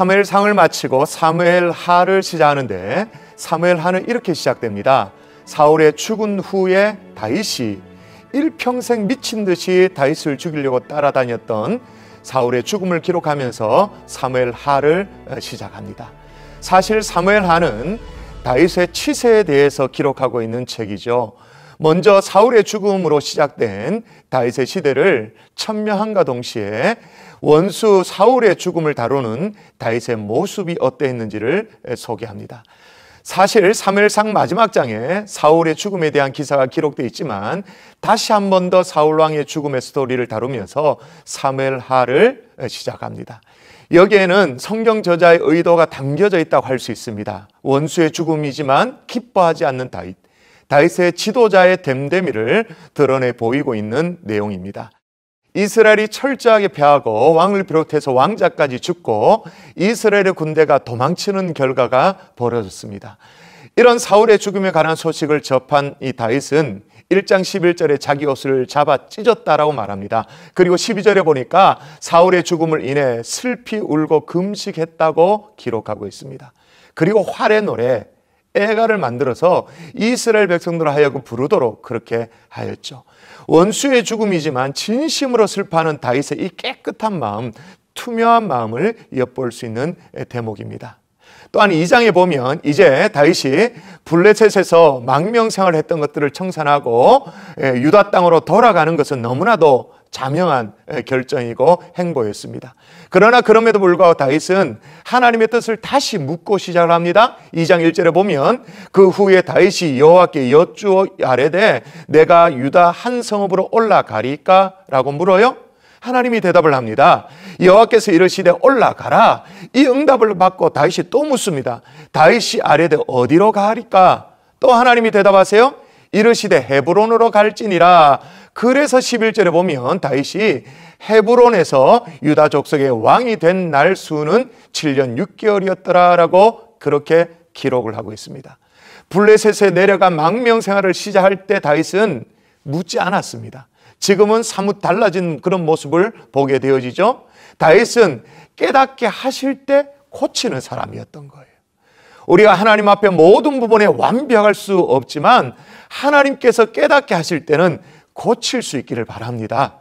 사무엘상을 마치고 사무엘하를 시작하는데 사무엘하는 이렇게 시작됩니다. 사울의 죽은 후에 다윗이 일평생 미친 듯이 다윗을 죽이려고 따라다녔던 사울의 죽음을 기록하면서 사무엘하를 시작합니다. 사실 사무엘하는 다윗의 치세에 대해서 기록하고 있는 책이죠. 먼저 사울의 죽음으로 시작된 다윗의 시대를 천명함과 동시에 원수 사울의 죽음을 다루는 다윗의 모습이 어떠했는지를 소개합니다. 사실 사무엘상 마지막 장에 사울의 죽음에 대한 기사가 기록되어 있지만 다시 한 번 더 사울 왕의 죽음의 스토리를 다루면서 사무엘하를 시작합니다. 여기에는 성경 저자의 의도가 담겨져 있다고 할 수 있습니다. 원수의 죽음이지만 기뻐하지 않는 다윗, 다윗의 지도자의 됨됨이를 드러내 보이고 있는 내용입니다. 이스라엘이 철저하게 패하고 왕을 비롯해서 왕자까지 죽고 이스라엘의 군대가 도망치는 결과가 벌어졌습니다. 이런 사울의 죽음에 관한 소식을 접한 이 다윗은 1장 11절에 자기 옷을 잡아 찢었다라고 말합니다. 그리고 12절에 보니까 사울의 죽음을 인해 슬피 울고 금식했다고 기록하고 있습니다. 그리고 활의 노래 애가를 만들어서 이스라엘 백성들을 하여금 부르도록 그렇게 하였죠. 원수의 죽음이지만 진심으로 슬퍼하는 다윗의 이 깨끗한 마음, 투명한 마음을 엿볼 수 있는 대목입니다. 또한 2장에 보면 이제 다윗이 블레셋에서 망명생활을 했던 것들을 청산하고 유다 땅으로 돌아가는 것은 너무나도 자명한 결정이고 행보였습니다. 그러나 그럼에도 불구하고 다윗은 하나님의 뜻을 다시 묻고 시작을 합니다. 2장 1절에 보면 그 후에 다윗이 여호와께 여쭈어 아뢰되 내가 유다 한 성읍으로 올라가리까? 라고 물어요. 하나님이 대답을 합니다. 여호와께서 이르시되 올라가라. 이 응답을 받고 다윗이 또 묻습니다. 다윗이 아뢰되 어디로 가리까? 또 하나님이 대답하세요. 이르시되 헤브론으로 갈지니라. 그래서 11절에 보면 다윗이 헤브론에서 유다 족속의 왕이 된 날 수는 7년 6개월이었더라라고 그렇게 기록을 하고 있습니다. 블레셋에 내려가 망명 생활을 시작할 때 다윗은 묻지 않았습니다. 지금은 사뭇 달라진 그런 모습을 보게 되어지죠. 다윗은 깨닫게 하실 때 고치는 사람이었던 거예요. 우리가 하나님 앞에 모든 부분에 완벽할 수 없지만 하나님께서 깨닫게 하실 때는 고칠 수 있기를 바랍니다.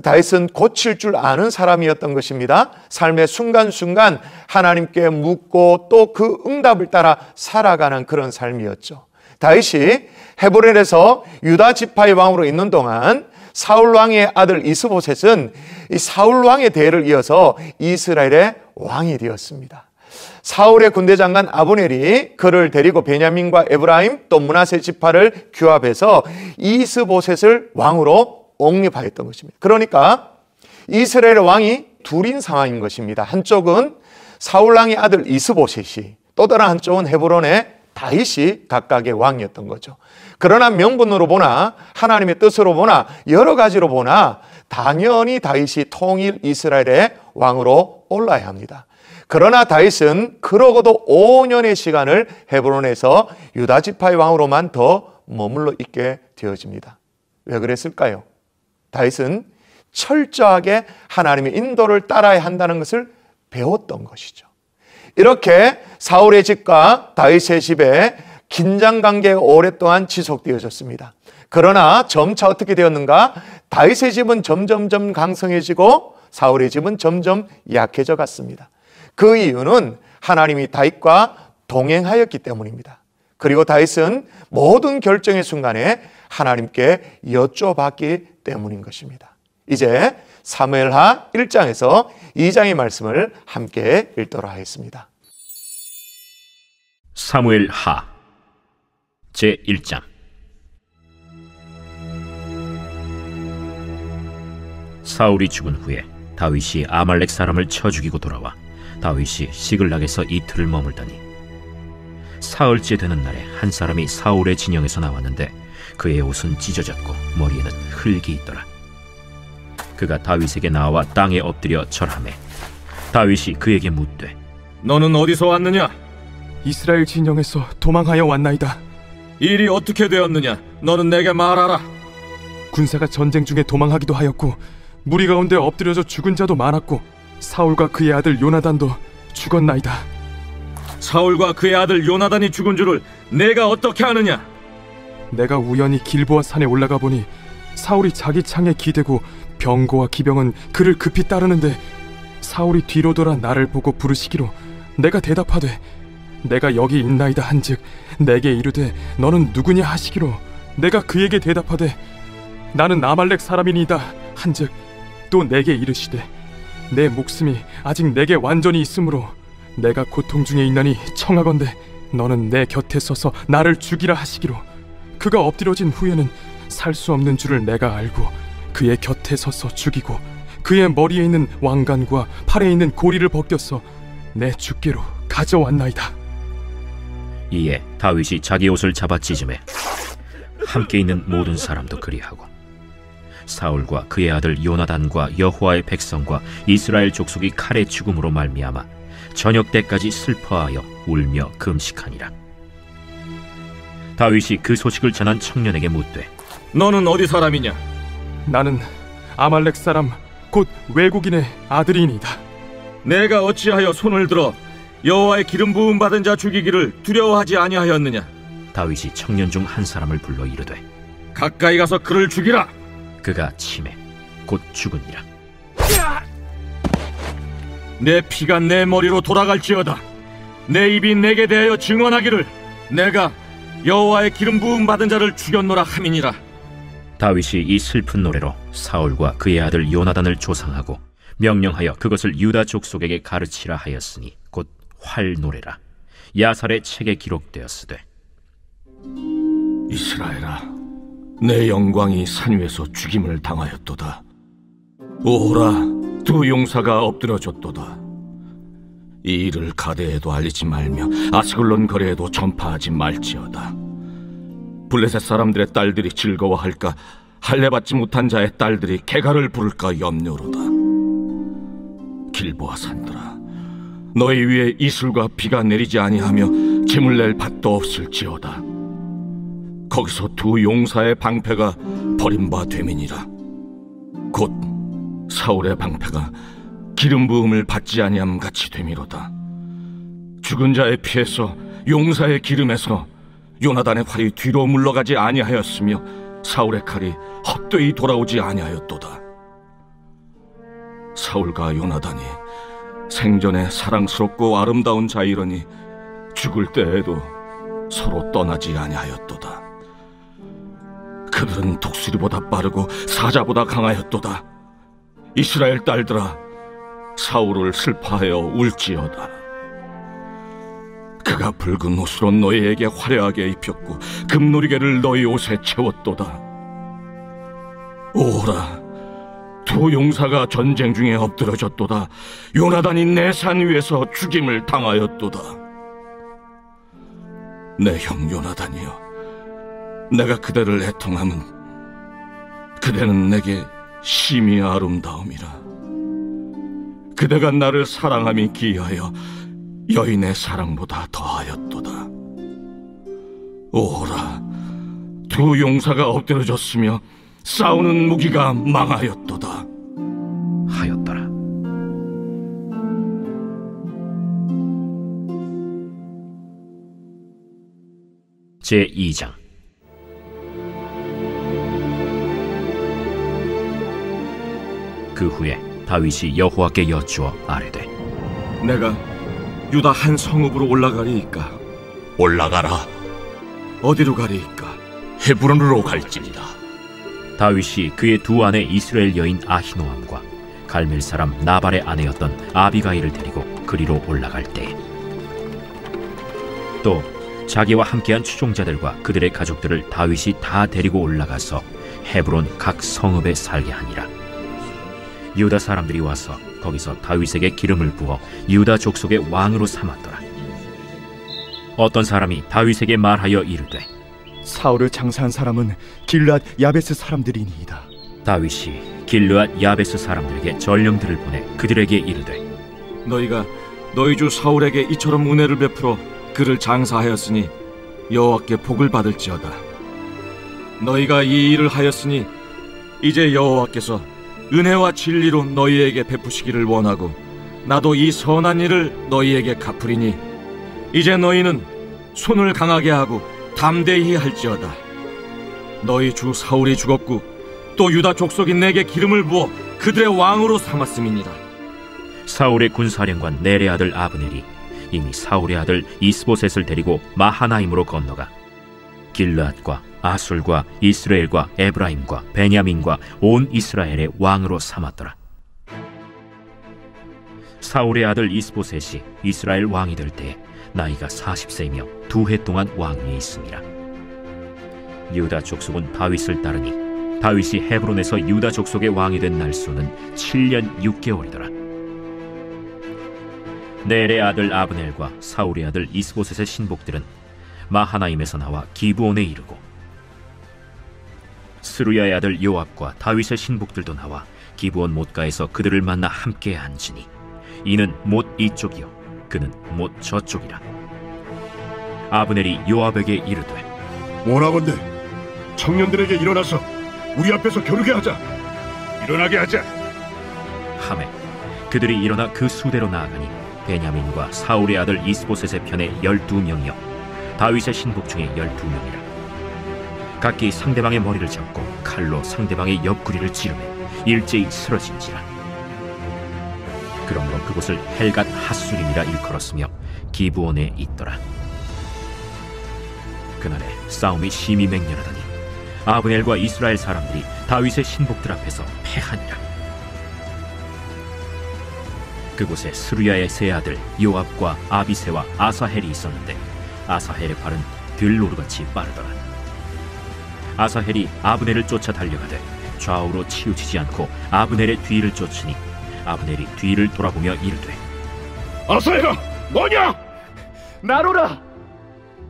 다윗은 고칠 줄 아는 사람이었던 것입니다. 삶의 순간순간 하나님께 묻고 또 그 응답을 따라 살아가는 그런 삶이었죠. 다윗이 헤브론에서 유다 지파의 왕으로 있는 동안 사울 왕의 아들 이스보셋은 이 사울 왕의 대를 이어서 이스라엘의 왕이 되었습니다. 사울의 군대 장관 아브넬이 그를 데리고 베냐민과 에브라임 또 므낫세 지파를 규합해서 이스보셋을 왕으로 옹립하였던 것입니다. 그러니까 이스라엘의 왕이 둘인 상황인 것입니다. 한쪽은 사울 왕의 아들 이스보셋이, 또 다른 한쪽은 헤브론의 다윗이 각각의 왕이었던 거죠. 그러나 명분으로 보나 하나님의 뜻으로 보나 여러 가지로 보나 당연히 다윗이 통일 이스라엘의 왕으로 올라야 합니다. 그러나 다윗은 그러고도 5년의 시간을 헤브론에서 유다 지파의 왕으로만 더 머물러 있게 되어집니다. 왜 그랬을까요? 다윗은 철저하게 하나님의 인도를 따라야 한다는 것을 배웠던 것이죠. 이렇게 사울의 집과 다윗의 집에 긴장관계가 오랫동안 지속되어졌습니다. 그러나 점차 어떻게 되었는가? 다윗의 집은 점점점 강성해지고 사울의 집은 점점 약해져 갔습니다. 그 이유는 하나님이 다윗과 동행하였기 때문입니다. 그리고 다윗은 모든 결정의 순간에 하나님께 여쭤봤기 때문인 것입니다. 이제 사무엘하 1장에서 2장의 말씀을 함께 읽도록 하겠습니다. 사무엘하 제1장. 사울이 죽은 후에 다윗이 아말렉 사람을 쳐 죽이고 돌아와 다윗이 시글락에서 이틀을 머물더니 사흘째 되는 날에 한 사람이 사울의 진영에서 나왔는데 그의 옷은 찢어졌고 머리에는 흙이 있더라. 그가 다윗에게 나와 땅에 엎드려 절하매 다윗이 그에게 묻되 너는 어디서 왔느냐? 이스라엘 진영에서 도망하여 왔나이다. 일이 어떻게 되었느냐? 너는 내게 말하라. 군사가 전쟁 중에 도망하기도 하였고 무리 가운데 엎드려져 죽은 자도 많았고 사울과 그의 아들 요나단도 죽었나이다. 사울과 그의 아들 요나단이 죽은 줄을 내가 어떻게 아느냐? 내가 우연히 길보아 산에 올라가 보니 사울이 자기 창에 기대고 병거와 기병은 그를 급히 따르는데 사울이 뒤로 돌아 나를 보고 부르시기로 내가 대답하되 내가 여기 있나이다 한즉 내게 이르되 너는 누구냐 하시기로 내가 그에게 대답하되 나는 아말렉 사람이니이다 한즉 또 내게 이르시되 내 목숨이 아직 내게 완전히 있으므로 내가 고통 중에 있나니 청하건대 너는 내 곁에 서서 나를 죽이라 하시기로 그가 엎드려진 후에는 살 수 없는 줄을 내가 알고 그의 곁에 서서 죽이고 그의 머리에 있는 왕관과 팔에 있는 고리를 벗겨서 내 주께로 가져왔나이다. 이에 다윗이 자기 옷을 잡아 찢음에 함께 있는 모든 사람도 그리하고 사울과 그의 아들 요나단과 여호와의 백성과 이스라엘 족속이 칼에 죽음으로 말미암아 저녁 때까지 슬퍼하여 울며 금식하니라. 다윗이 그 소식을 전한 청년에게 묻되 너는 어디 사람이냐? 나는 아말렉 사람 곧 외국인의 아들이니이다. 내가 어찌하여 손을 들어 여호와의 기름 부음 받은 자 죽이기를 두려워하지 아니하였느냐? 다윗이 청년 중 한 사람을 불러 이르되 가까이 가서 그를 죽이라. 그가 치매 곧 죽으니라. 내 피가 내 머리로 돌아갈지어다. 내 입이 내게 대하여 증언하기를 내가 여호와의 기름 부음 받은 자를 죽였노라 함이니라. 다윗이 이 슬픈 노래로 사울과 그의 아들 요나단을 조상하고 명령하여 그것을 유다 족속에게 가르치라 하였으니 곧 활노래라. 야살의 책에 기록되었으되 이스라엘아, 내 영광이 산 위에서 죽임을 당하였도다. 오호라, 두 용사가 엎드려졌도다. 이 일을 가데에도 알리지 말며 아스글론 거리에도 전파하지 말지어다. 블레셋 사람들의 딸들이 즐거워할까, 할례받지 못한 자의 딸들이 개가를 부를까 염려로다. 길보아 산들아, 너희 위에 이슬과 비가 내리지 아니하며 재물 낼 밭도 없을지어다. 거기서 두 용사의 방패가 버림바 됨이니라. 곧 사울의 방패가 기름 부음을 받지 아니함 같이 됨이로다. 죽은 자의 피에서 용사의 기름에서 요나단의 활이 뒤로 물러가지 아니하였으며 사울의 칼이 헛되이 돌아오지 아니하였도다. 사울과 요나단이 생전에 사랑스럽고 아름다운 자이러니 죽을 때에도 서로 떠나지 아니하였도다. 그들은 독수리보다 빠르고 사자보다 강하였도다. 이스라엘 딸들아, 사울을 슬퍼하여 울지어다. 그가 붉은 옷으로 너희에게 화려하게 입혔고 금노리개를 너희 옷에 채웠도다. 오라, 두 용사가 전쟁 중에 엎드려졌도다. 요나단이 내 산 위에서 죽임을 당하였도다. 내 형 요나단이여, 내가 그대를 애통함은 그대는 내게 심히 아름다움이라. 그대가 나를 사랑함이 기이하여 여인의 사랑보다 더하였도다. 오라, 두 용사가 엎드려졌으며 싸우는 무기가 망하였도다 하였더라. 제2장. 그 후에 다윗이 여호와께 여쭈어 아뢰되 내가 유다 한 성읍으로 올라가리이까? 올라가라. 어디로 가리이까? 헤브론으로 갈지니라. 다윗이 그의 두 아내 이스라엘 여인 아히노암과 갈멜 사람 나발의 아내였던 아비가일을 데리고 그리로 올라갈 때에 또 자기와 함께한 추종자들과 그들의 가족들을 다윗이 다 데리고 올라가서 헤브론 각 성읍에 살게 하니라. 유다 사람들이 와서 거기서 다윗에게 기름을 부어 유다 족속의 왕으로 삼았더라. 어떤 사람이 다윗에게 말하여 이르되 사울을 장사한 사람은 길르앗 야베스 사람들이니이다. 다윗이 길르앗 야베스 사람들에게 전령들을 보내 그들에게 이르되 너희가 너희 주 사울에게 이처럼 은혜를 베풀어 그를 장사하였으니 여호와께 복을 받을지어다. 너희가 이 일을 하였으니 이제 여호와께서 은혜와 진리로 너희에게 베푸시기를 원하고 나도 이 선한 일을 너희에게 갚으리니 이제 너희는 손을 강하게 하고 담대히 할지어다. 너희 주 사울이 죽었고 또 유다 족속이 내게 기름을 부어 그들의 왕으로 삼았음이니라. 사울의 군사령관 넬의 아들 아브넬이 이미 사울의 아들 이스보셋을 데리고 마하나임으로 건너가 길르앗과 아술과 이스라엘과 에브라임과 베냐민과 온 이스라엘의 왕으로 삼았더라. 사울의 아들 이스보셋이 이스라엘 왕이 될 때에 나이가 40세이며 2해 동안 왕위에 있습니다. 유다 족속은 다윗을 따르니 다윗이 헤브론에서 유다 족속의 왕이 된 날수는 7년 6개월이더라. 넬의 아들 아브넬과 사울의 아들 이스보셋의 신복들은 마하나임에서 나와 기브온에 이르고 스루야의 아들 요압과 다윗의 신복들도 나와 기브온 못가에서 그들을 만나 함께 앉으니 이는 못 이쪽이요 그는 못 저쪽이라. 아브넬이 요압에게 이르되 원하건대 청년들에게 일어나서 우리 앞에서 겨루게 하자. 일어나게 하자. 하매 그들이 일어나 그 수대로 나아가니 베냐민과 사울의 아들 이스보셋의 편에 12명이요 다윗의 신복 중에 12명이라. 각기 상대방의 머리를 잡고 칼로 상대방의 옆구리를 찌르매 일제히 쓰러진지라. 그러므로 그곳을 헬갓 핫수림이라 일컬었으며 기브온에 있더라. 그날에 싸움이 심히 맹렬하더니 아브넬과 이스라엘 사람들이 다윗의 신복들 앞에서 패하니라. 그곳에 스루야의 세 아들 요압과 아비새와 아사헬이 있었는데 아사헬의 발은 들노루같이 빠르더라. 아사헬이 아브넬을 쫓아 달려가되 좌우로 치우치지 않고 아브넬의 뒤를 쫓으니 아브넬이 뒤를 돌아보며 이르되 아사헬아, 뭐냐? 나로라.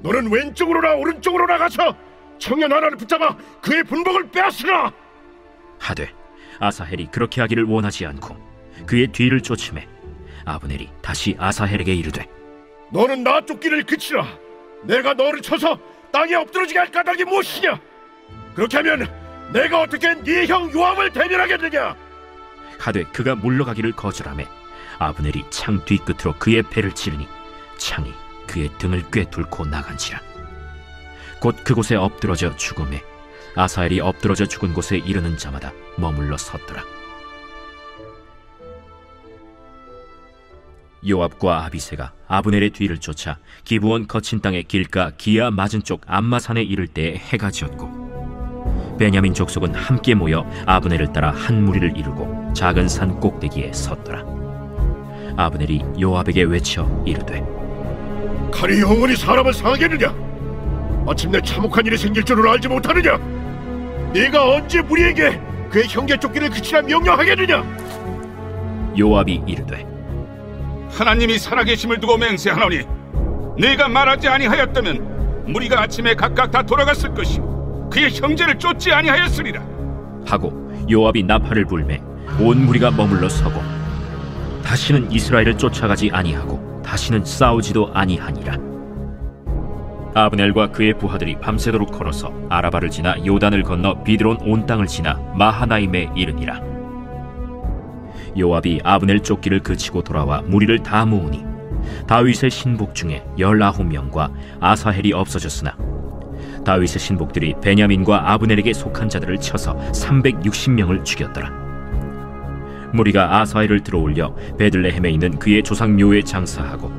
너는 왼쪽으로나 오른쪽으로 나가서 청년 하나를 붙잡아 그의 분복을 빼앗으라. 하되 아사헬이 그렇게 하기를 원하지 않고 그의 뒤를 쫓으매 아브넬이 다시 아사헬에게 이르되 너는 나 쫓기를 그치라. 내가 너를 쳐서 땅에 엎드러지게 할 까닭이 무엇이냐? 그렇게 하면 내가 어떻게 네 형 요압을 대면하겠느냐? 하되 그가 물러가기를 거절하매 아브넬이 창 뒤끝으로 그의 배를 찌르니 창이 그의 등을 꿰뚫고 나간지라. 곧 그곳에 엎드러져 죽음에 아사헬이 엎드러져 죽은 곳에 이르는 자마다 머물러 섰더라. 요압과 아비새가 아브넬의 뒤를 쫓아 기브온 거친 땅의 길가 기아 맞은 쪽 암마산에 이를 때에 해가 지었고 베냐민 족속은 함께 모여 아브넬을 따라 한 무리를 이루고 작은 산 꼭대기에 섰더라. 아브넬이 요압에게 외쳐 이르되 칼이 영원히 사람을 상하겠느냐? 마침내 참혹한 일이 생길 줄을 알지 못하느냐? 네가 언제 무리에게 그의 형제 쫓기를 그치라 명령하겠느냐? 요압이 이르되 하나님이 살아계심을 두고 맹세하노니 네가 말하지 아니하였다면 무리가 아침에 각각 다 돌아갔을 것이요 그의 형제를 쫓지 아니하였으리라 하고 요압이 나팔을 불매 온 무리가 머물러 서고 다시는 이스라엘을 쫓아가지 아니하고 다시는 싸우지도 아니하니라. 아브넬과 그의 부하들이 밤새도록 걸어서 아라바를 지나 요단을 건너 비드론 온 땅을 지나 마하나임에 이르니라. 요압이 아브넬 쫓기를 그치고 돌아와 무리를 다 모으니 다윗의 신복 중에 19명과 아사헬이 없어졌으나 다윗의 신복들이 베냐민과 아브넬에게 속한 자들을 쳐서 360명을 죽였더라. 무리가 아사헬을 들어올려 베들레헴에 있는 그의 조상 묘에 장사하고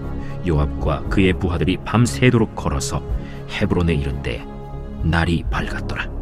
요압과 그의 부하들이 밤새도록 걸어서 헤브론에 이른 때에 날이 밝았더라.